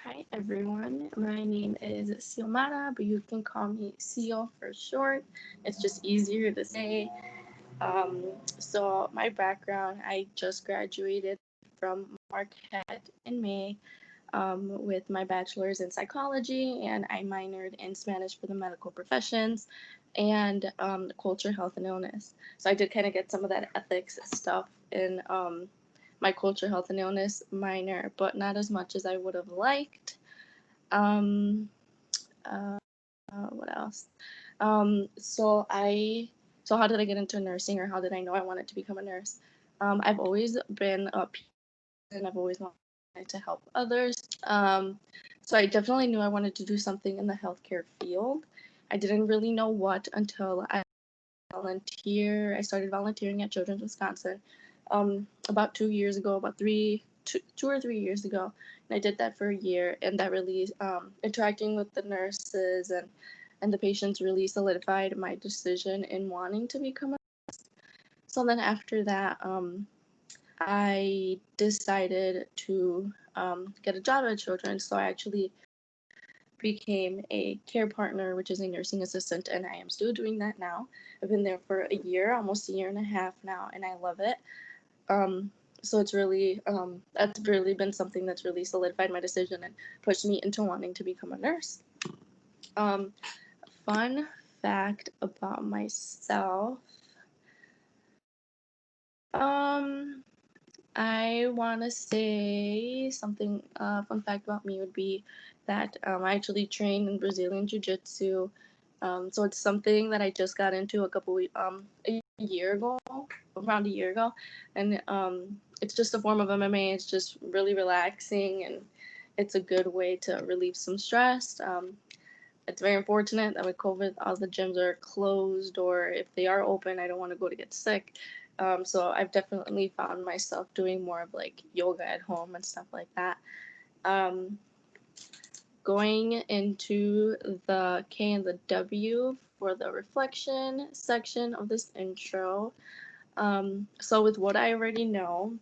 Hi everyone, my name is Siomara, but you can call me Sio for short. It's just easier to say. So my background, I just graduated from Marquette in May with my bachelor's in psychology, and I minored in Spanish for the medical professions and culture, health, and illness. So I did kind of get some of that ethics stuff in my culture, health, and illness minor, but not as much as I would have liked. Um, what else? So how did I get into nursing, or how did I know I wanted to become a nurse? I've always been a and I've always wanted to help others. Um, so I definitely knew I wanted to do something in the healthcare field. I didn't really know what until I started volunteering at Children's Wisconsin about 2 years ago, about 2 or 3 years ago. And I did that for a year, and that really interacting with the nurses and the patients really solidified my decision in wanting to become a. So then after that, I decided to get a job at Children's. So I actually became a care partner, which is a nursing assistant, and I am still doing that now. I've been there for a year, almost a year and a half now, and I love it. So it's really that's really been something that's really solidified my decision and pushed me into wanting to become a nurse. Um, Fun fact about myself. Um, I want to say something. Fun fact about me would be that I actually train in Brazilian Jiu Jitsu. So it's something that I just got into a year ago, around a year ago, and it's just a form of MMA. It's just really relaxing, and it's a good way to relieve some stress. It's very unfortunate that with COVID, all the gyms are closed, or if they are open, I don't want to go to get sick. So I've definitely found myself doing more of like yoga at home and stuff like that. Um, Going into the K and the W for the reflection section of this intro. So with what I already know,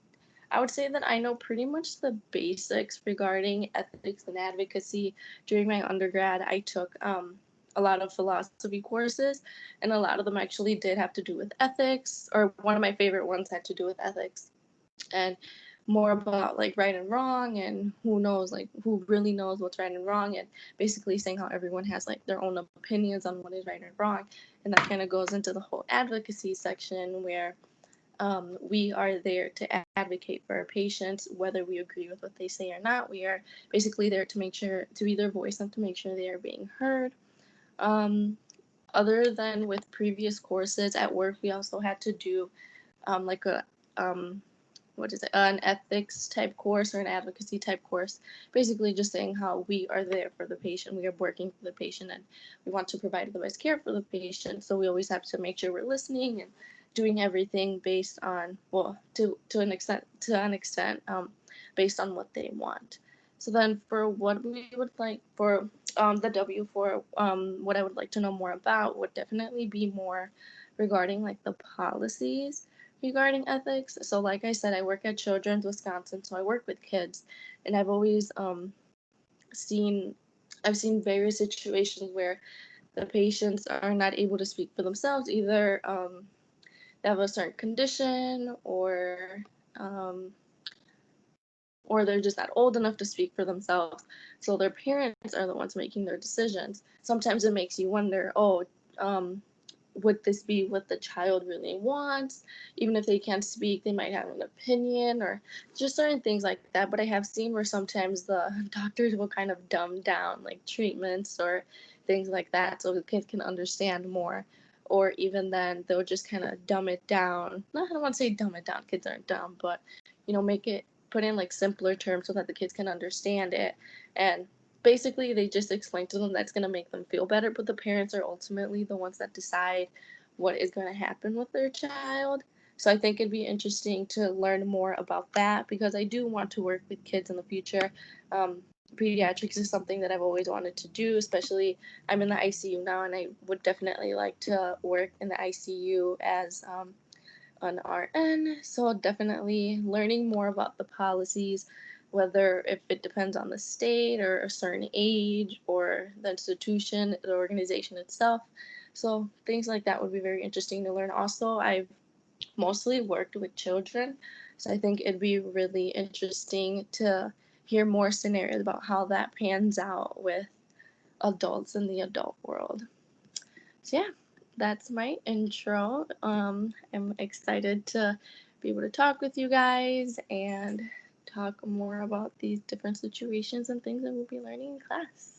I would say that I know pretty much the basics regarding ethics and advocacy. During my undergrad, I took a lot of philosophy courses, and a lot of them actually did have to do with ethics, or one of my favorite ones had to do with ethics and more about like right and wrong and who really knows what's right and wrong, and basically saying how everyone has like their own opinions on what is right and wrong. And that kind of goes into the whole advocacy section where we are there to advocate for our patients, whether we agree with what they say or not. We are basically there to make sure to be their voice and to make sure they are being heard. Um, Other than with previous courses at work, we also had to do like a um, what is it, an ethics type course or an advocacy type course, basically just saying how we are there for the patient, we are working for the patient, and we want to provide the best care for the patient. So we always have to make sure we're listening and doing everything based on, well, to an extent based on what they want. So then for what we would like for the W for what I would like to know more about would definitely be more regarding like the policies regarding ethics. So, like I said, I work at Children's Wisconsin, so I work with kids, and I've always seen I've seen various situations where the patients are not able to speak for themselves. Either they have a certain condition, um, or they're just not old enough to speak for themselves. So their parents are the ones making their decisions. Sometimes it makes you wonder, oh, um, would this be what the child really wants? Even if they can't speak, they might have an opinion or just certain things like that. But I have seen where sometimes the doctors will kind of dumb down like treatments or things like that so the kids can understand more. Or even then, they'll just kind of dumb it down. No, I don't want to say dumb it down. Kids aren't dumb, but make it put in like simpler terms so that the kids can understand it. And basically they just explain to them that's going to make them feel better, but the parents are ultimately the ones that decide what is going to happen with their child. So I think it'd be interesting to learn more about that because I do want to work with kids in the future. Pediatrics is something that I've always wanted to do, especially I'm in the ICU now, and I would definitely like to work in the ICU as an RN. So definitely learning more about the policies, whether if it depends on the state or a certain age or the institution, the organization itself. So things like that would be very interesting to learn. Also, I've mostly worked with children, so I think it'd be really interesting to hear more scenarios about how that pans out with adults in the adult world. So yeah, that's my intro. I'm excited to be able to talk with you guys and talk more about these different situations and things that we'll be learning in class.